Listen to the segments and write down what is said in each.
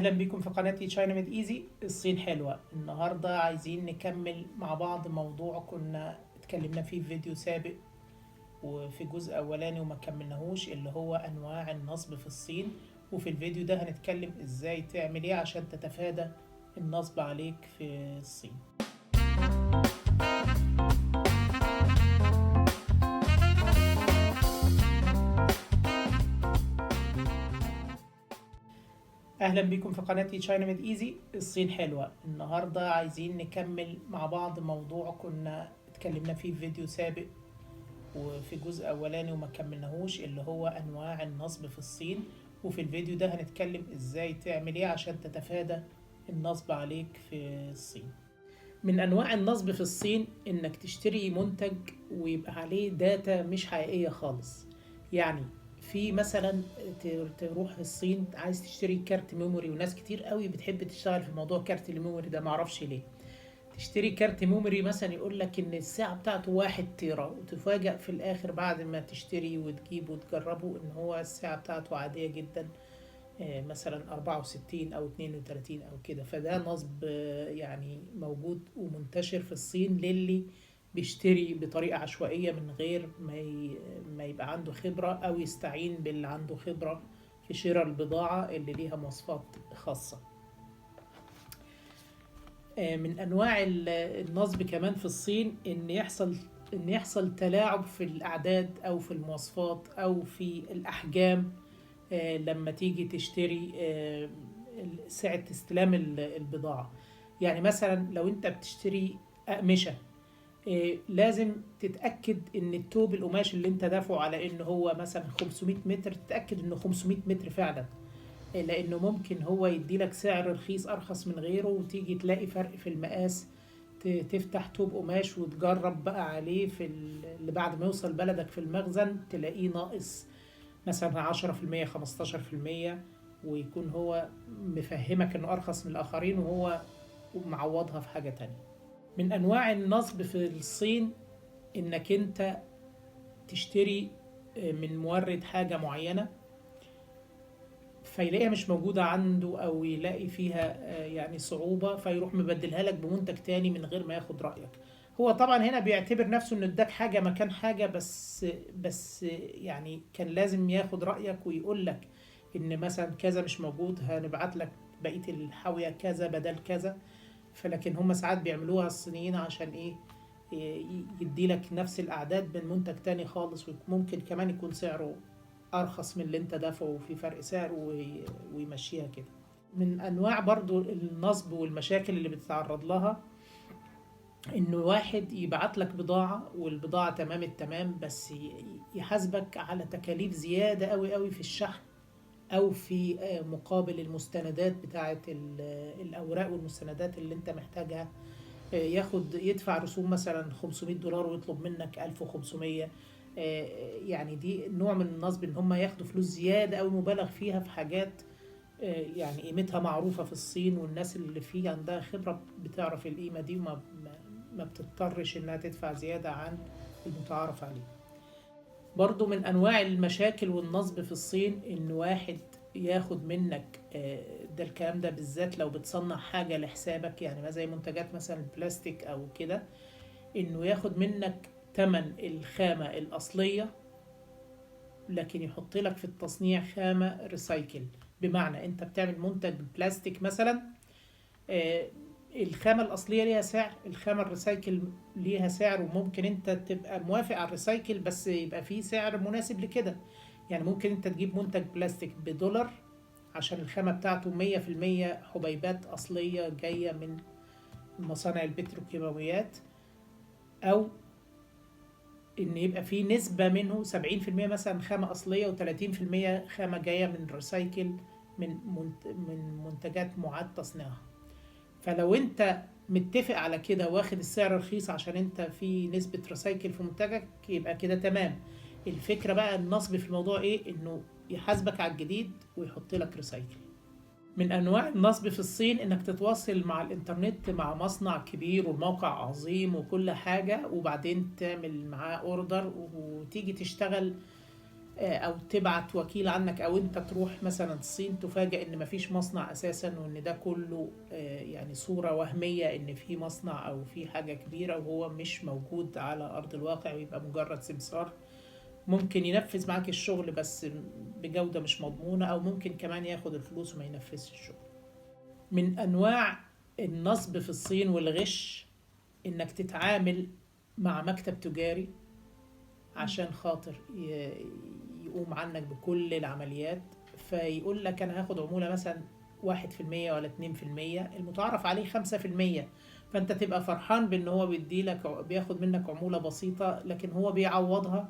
اهلا بكم في قناتي تشاينا ميد ايزي. الصين حلوة. النهاردة عايزين نكمل مع بعض موضوع كنا اتكلمنا فيه في فيديو سابق وفي جزء اولاني وما كملناهوش، اللي هو انواع النصب في الصين. وفي الفيديو ده هنتكلم ازاي تعمل ايه عشان تتفادى النصب عليك في الصين. اهلا بكم في قناتي تشاينا ميد ايزي. الصين حلوة. النهاردة عايزين نكمل مع بعض موضوع كنا اتكلمنا فيه في فيديو سابق وفي جزء اولاني وما كملناهوش، اللي هو انواع النصب في الصين. وفي الفيديو ده هنتكلم ازاي تعمل ايه عشان تتفادى النصب عليك في الصين. من انواع النصب في الصين انك تشتري منتج ويبقى عليه داتا مش حقيقية خالص. يعني في مثلا تروح الصين عايز تشتري كارت ميموري، وناس كتير قوي بتحب تشتغل في موضوع كارت الميموري ده، معرفش ليه. تشتري كارت ميموري مثلا يقول لك ان الساعة بتاعته 1 تيرا، وتفاجأ في الاخر بعد ما تشتري وتجيبه وتجربه ان هو الساعة بتاعته عادية جدا، مثلا 64 او 32 او كده. فده نصب يعني موجود ومنتشر في الصين للي بيشتري بطريقة عشوائية من غير ما يبقى عنده خبرة او يستعين باللي عنده خبرة في شراء البضاعة اللي ليها مواصفات خاصة. من انواع النصب كمان في الصين ان يحصل تلاعب في الاعداد او في المواصفات او في الاحجام. لما تيجي تشتري ساعة استلام البضاعة. يعني مثلا لو انت بتشتري أقمشة، لازم تتأكد ان التوب القماش اللي انت دافعه على ان هو مثلا 500 متر، تتأكد انه 500 متر فعلا. لانه ممكن هو يديلك سعر رخيص ارخص من غيره، وتيجي تلاقي فرق في المقاس. تفتح توب قماش وتجرب بقى عليه اللي بعد ما يوصل بلدك في المخزن تلاقيه ناقص مثلا 10% 15%، ويكون هو مفهمك انه ارخص من الاخرين وهو معوضها في حاجة تانية. من انواع النصب في الصين انك انت تشتري من مورد حاجة معينة، فيلاقيها مش موجودة عنده أو يلاقي فيها يعني صعوبة، فيروح مبدلها لك بمنتج تاني من غير ما ياخد رأيك. هو طبعا هنا بيعتبر نفسه انه اداك حاجة مكان حاجة، بس يعني كان لازم ياخد رأيك ويقول لك ان مثلا كذا مش موجود، هنبعت لك بقية الحاوية كذا بدل كذا. فلكن هم ساعات بيعملوها الصينيين عشان ايه؟ يدي لك نفس الأعداد من منتج تاني خالص، وممكن كمان يكون سعره ارخص من اللي انت دافعه في فرق سعر ويمشيها كده. من انواع برضو النصب والمشاكل اللي بتتعرض لها انه واحد يبعت لك بضاعة والبضاعة تمام التمام، بس يحاسبك على تكاليف زيادة قوي قوي في الشحن او في مقابل المستندات بتاعة الاوراق والمستندات اللي انت محتاجها. يدفع رسوم مثلا $500 ويطلب منك 1500. يعني دي نوع من النصب، ان هم ياخدوا فلوس زيادة او مبالغ فيها في حاجات يعني قيمتها معروفة في الصين، والناس اللي فيه عندها خبرة بتعرف القيمة دي، وما بتضطرش انها تدفع زيادة عن المتعارف عليه. برضو من انواع المشاكل والنصب في الصين ان واحد ياخد منك ده الكلام ده بالذات لو بتصنع حاجة لحسابك، يعني ما زي منتجات مثلا البلاستيك او كده، انه ياخد منك تمن الخامة الاصلية لكن يحط لك في التصنيع خامة ريسايكل. بمعنى انت بتعمل منتج بلاستيك مثلا، آه، الخامة الأصلية ليها سعر، الخامة الريسايكل ليها سعر، وممكن انت تبقى موافق على الريسايكل بس يبقى فيه سعر مناسب لكده. يعني ممكن انت تجيب منتج بلاستيك $1 عشان الخامة بتاعته 100% حبيبات أصلية جاية من مصانع البتروكيماويات، أو إن يبقى فيه نسبة منه 70% مثلا خامة أصلية و30% خامة جاية من ريسايكل، من منتجات معاد تصنيعها. فلو انت متفق على كده واخد السعر رخيص عشان انت في نسبة ريسايكل في منتجك، يبقى كده تمام. الفكرة بقى النصب في الموضوع ايه؟ انه يحاسبك على الجديد ويحط لك ريسايكل. من انواع النصب في الصين انك تتواصل مع الانترنت مع مصنع كبير والموقع عظيم وكل حاجة، وبعدين تعمل معاه اوردر وتيجي تشتغل او تبعت وكيل عنك، او انت تروح مثلا الصين تفاجئ ان مفيش مصنع اساسا، وان ده كله يعني صورة وهمية ان في مصنع او في حاجة كبيرة وهو مش موجود على ارض الواقع، ويبقى مجرد سمسار ممكن ينفذ معاك الشغل بس بجودة مش مضمونة، او ممكن كمان ياخد الفلوس وما ينفذش الشغل. من انواع النصب في الصين والغش انك تتعامل مع مكتب تجاري عشان خاطر يقوم عنك بكل العمليات، فيقول لك انا هاخد عمولة مثلا 1% ولا 2%، المتعارف عليه 5%. فانت تبقى فرحان بان هو بياخد منك عمولة بسيطة، لكن هو بيعوضها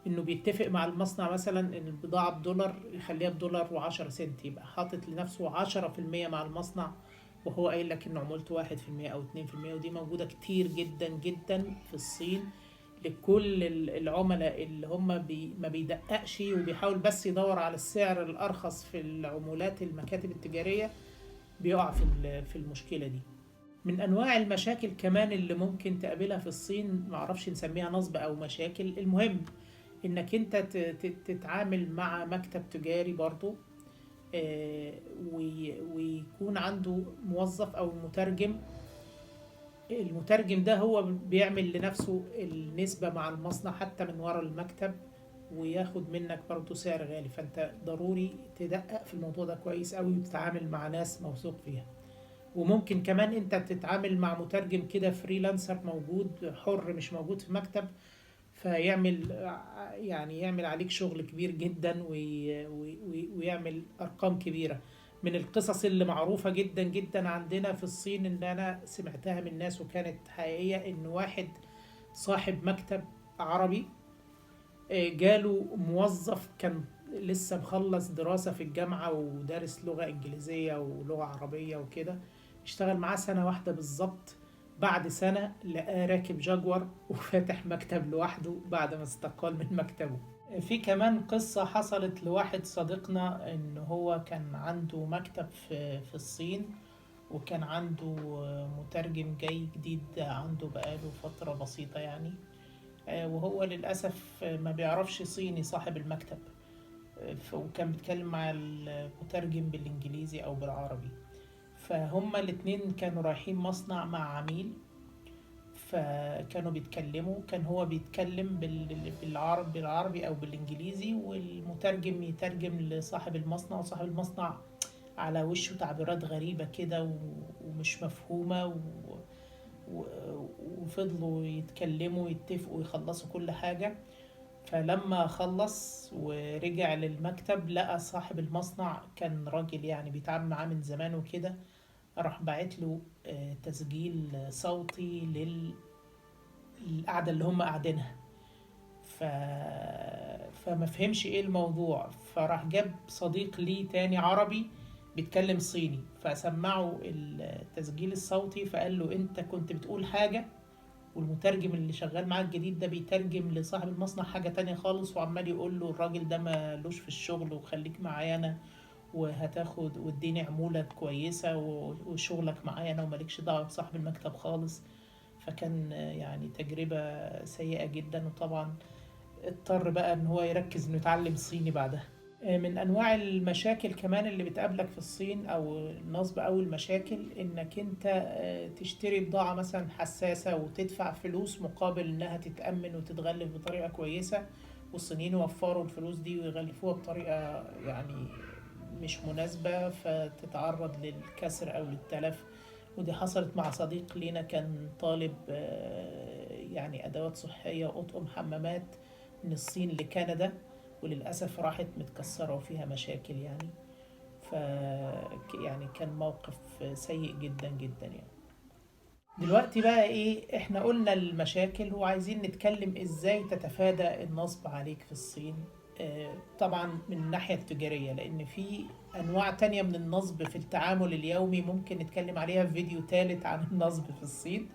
انه بيتفق مع المصنع مثلا ان البضاعة بدولار يخليها بدولار وعشرة سنت، يبقى حاطط لنفسه 10% مع المصنع، وهو قايل لك ان عمولته 1% او 2%. ودي موجودة كتير جدا جدا في الصين لكل العملاء اللي هم ما بيدققش وبيحاول بس يدور على السعر الأرخص في العمولات المكاتب التجارية، بيقع في المشكلة دي. من أنواع المشاكل كمان اللي ممكن تقابلها في الصين، معرفش نسميها نصب أو مشاكل، المهم إنك أنت تتعامل مع مكتب تجاري برضو، ويكون عنده موظف أو مترجم. المترجم ده هو بيعمل لنفسه النسبة مع المصنع حتى من ورا المكتب، وياخد منك برضو سعر غالي. فانت ضروري تدقق في الموضوع ده كويس قوي، وتتعامل مع ناس موثوق فيها. وممكن كمان انت تتعامل مع مترجم كده فريلانسر موجود حر، مش موجود في مكتب، فيعمل يعني يعمل عليك شغل كبير جدا ويعمل ارقام كبيرة. من القصص اللي معروفة جدا جدا عندنا في الصين، ان انا سمعتها من ناس وكانت حقيقية، ان واحد صاحب مكتب عربي جاله موظف كان لسه مخلص دراسة في الجامعة ودارس لغة إنجليزية ولغة عربية وكده، اشتغل معاه سنة واحدة بالظبط. بعد سنة لقاه راكب جاكور وفاتح مكتب لوحده بعد ما استقال من مكتبه. في كمان قصة حصلت لواحد صديقنا، ان هو كان عنده مكتب في الصين، وكان عنده مترجم جاي جديد عنده بقاله فترة بسيطة يعني، وهو للأسف ما بيعرفش صيني صاحب المكتب، وكان بيتكلم مع المترجم بالإنجليزي أو بالعربي. فهما الاتنين كانوا رايحين مصنع مع عميل، فكانوا بيتكلموا، كان هو بيتكلم بالعربي أو بالإنجليزي، والمترجم يترجم لصاحب المصنع، وصاحب المصنع على وشه تعبيرات غريبة كده ومش مفهومة، وفضلوا يتكلموا يتفقوا يخلصوا كل حاجة. فلما خلص ورجع للمكتب لقى صاحب المصنع كان راجل يعني بيتعامل معاه من زمان وكده، راح باعت له تسجيل صوتي للقعدة اللي هم قاعدينها. ف... فما فهمش ايه الموضوع، فراح جاب صديق ليه تاني عربي بيتكلم صيني، فسمعه التسجيل الصوتي، فقال له انت كنت بتقول حاجة، والمترجم اللي شغال معاك الجديد ده بيترجم لصاحب المصنع حاجة تانية خالص، وعمال يقول له الراجل ده مالوش في الشغل، وخليك معايا انا وهتاخد واديني عمولة كويسة وشغلك معايا انا، ومالكش دعوة بصاحب المكتب خالص. فكان يعني تجربة سيئة جدا، وطبعا اضطر بقى ان هو يركز انه يتعلم صيني بعدها. من انواع المشاكل كمان اللي بتقابلك في الصين او النصب او المشاكل، انك انت تشتري بضاعة مثلا حساسة وتدفع فلوس مقابل انها تتأمن وتتغلف بطريقة كويسة، والصينيين يوفروا الفلوس دي ويغلفوها بطريقة يعني مش مناسبة، فتتعرض للكسر او للتلف. ودي حصلت مع صديق لينا كان طالب يعني ادوات صحية واطقم حمامات من الصين لكندا، وللأسف راحت متكسرة وفيها مشاكل يعني. ف يعني كان موقف سيء جدا جدا يعني. دلوقتي بقى ايه، احنا قلنا المشاكل وعايزين نتكلم ازاي تتفادى النصب عليك في الصين. طبعا من الناحية التجارية، لان في انواع تانية من النصب في التعامل اليومي ممكن نتكلم عليها في فيديو تالت عن النصب في الصين،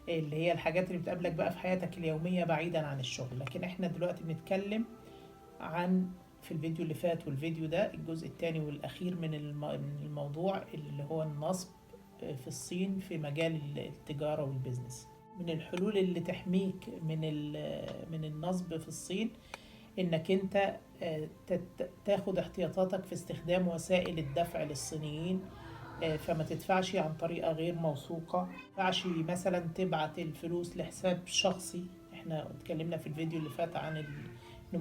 اللي هي الحاجات اللي بتقابلك بقى في حياتك اليومية بعيدا عن الشغل. لكن احنا دلوقتي بنتكلم عن في الفيديو اللي فات والفيديو ده الجزء الثاني والأخير من الموضوع، اللي هو النصب في الصين في مجال التجارة والبزنس. من الحلول اللي تحميك من النصب في الصين انك انت تاخد احتياطاتك في استخدام وسائل الدفع للصينيين. فما تدفعش عن طريقة غير موثوقة. ما تدفعش مثلا تبعت الفلوس لحساب شخصي. احنا اتكلمنا في الفيديو اللي فات عن انه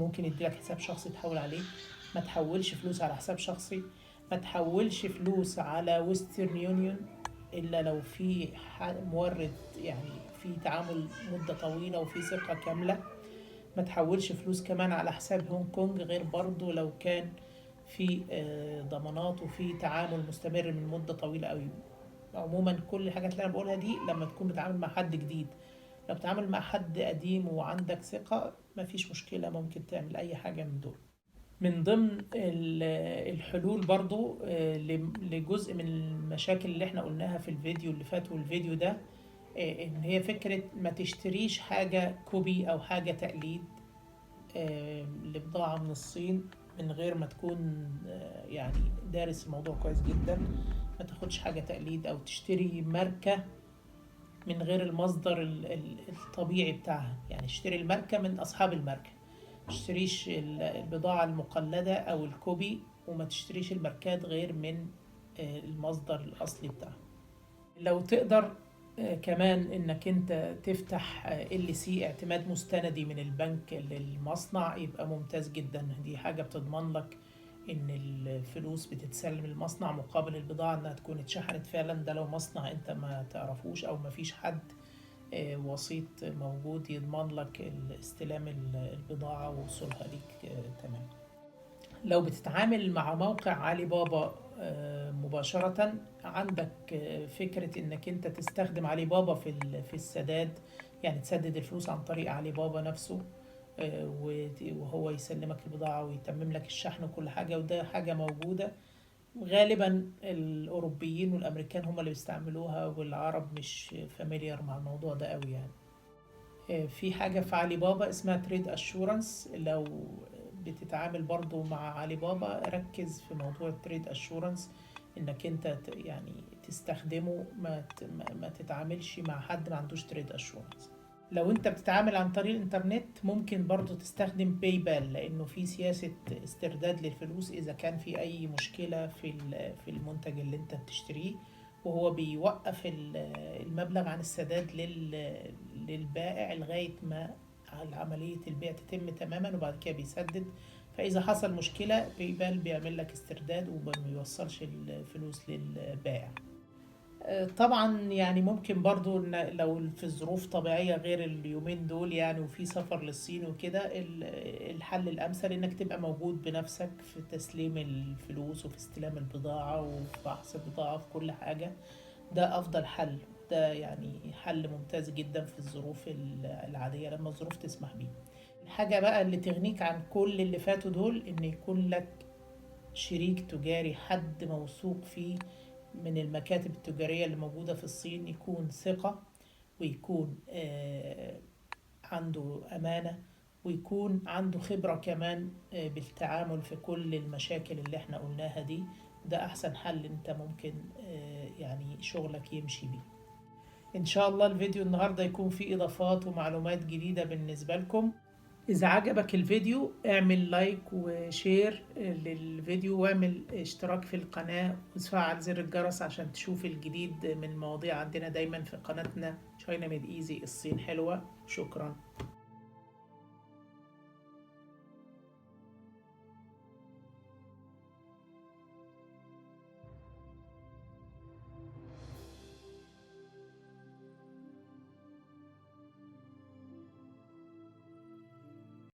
ممكن يديلك حساب شخصي تحول عليه. ما تحولش فلوس على حساب شخصي. ما تحولش فلوس على ويسترن يونيون الا لو في مورد، يعني في تعامل مدة طويلة وفي ثقة كاملة. ما تحولش فلوس كمان على حساب هونج كونج غير برضو لو كان في ضمانات وفي تعامل مستمر من مدة طويلة قوي. عموما كل الحاجات اللي انا بقولها دي لما تكون بتتعامل مع حد جديد. لو بتتعامل مع حد قديم وعندك ثقة مفيش مشكلة، ممكن تعمل اي حاجة من دول. من ضمن الحلول برضو لجزء من المشاكل اللي احنا قلناها في الفيديو اللي فات والفيديو ده، ان هي فكرة ما تشتريش حاجة كوبي او حاجة تقليد لبضاعة من الصين من غير ما تكون يعني دارس الموضوع كويس جدا. ما تاخدش حاجة تقليد او تشتري ماركة من غير المصدر الطبيعي بتاعها. يعني اشتري الماركة من اصحاب الماركة، تشتريش البضاعة المقلدة او الكوبي، وما تشتريش الماركات غير من المصدر الاصلي بتاعها. لو تقدر كمان انك انت تفتح LC اعتماد مستندي من البنك للمصنع يبقى ممتاز جدا. دي حاجة بتضمن لك ان الفلوس بتتسلم للمصنع مقابل البضاعة انها تكون اتشحنت فعلا. ده لو مصنع انت ما تعرفوش او ما فيش حد وسيط موجود يضمن لك استلام البضاعة ووصولها ليك تمام. لو بتتعامل مع موقع علي بابا مباشرة، عندك فكرة انك انت تستخدم علي بابا في السداد. يعني تسدد الفلوس عن طريق علي بابا نفسه، وهو يسلمك البضاعة ويتمم لك الشحن وكل حاجة. وده حاجة موجودة غالبا الأوروبيين والأمريكان هم اللي بيستعملوها، والعرب مش فاميليار مع الموضوع ده قوي يعني. في حاجة في علي بابا اسمها تريد اشورنس. لو بتتعامل برضو مع علي بابا ركز في موضوع التريد اشورنس، انك انت يعني تستخدمه. ما تتعاملش مع حد ما عندوش تريد اشورنس. لو انت بتتعامل عن طريق الانترنت ممكن برضو تستخدم باي بال، لانه في سياسة استرداد للفلوس اذا كان في اي مشكلة في المنتج اللي انت بتشتريه، وهو بيوقف المبلغ عن السداد للبائع لغاية ما عملية البيع تتم تماما، وبعد كده بيسدد. فإذا حصل مشكلة باي بال بيعمل لك استرداد وما بيوصلش الفلوس للبائع. طبعا يعني ممكن برضو لو في ظروف طبيعية غير اليومين دول يعني وفي سفر للصين وكده، الحل الأمثل إنك تبقى موجود بنفسك في تسليم الفلوس وفي استلام البضاعة وفي فحص البضاعة في كل حاجة. ده أفضل حل. ده يعني حل ممتاز جدا في الظروف العادية لما الظروف تسمح بيه. الحاجة بقى اللي تغنيك عن كل اللي فاتوا دول إن يكون لك شريك تجاري، حد موثوق فيه من المكاتب التجارية اللي موجودة في الصين، يكون ثقة ويكون عنده أمانة ويكون عنده خبرة كمان بالتعامل في كل المشاكل اللي احنا قلناها دي. ده أحسن حل انت ممكن يعني شغلك يمشي بيه. إن شاء الله الفيديو النهاردة يكون فيه إضافات ومعلومات جديدة بالنسبة لكم. إذا عجبك الفيديو اعمل لايك وشير للفيديو، واعمل اشتراك في القناة وتفعل زر الجرس عشان تشوف الجديد من المواضيع عندنا دايما في قناتنا China Made Easy الصين حلوة. شكرا.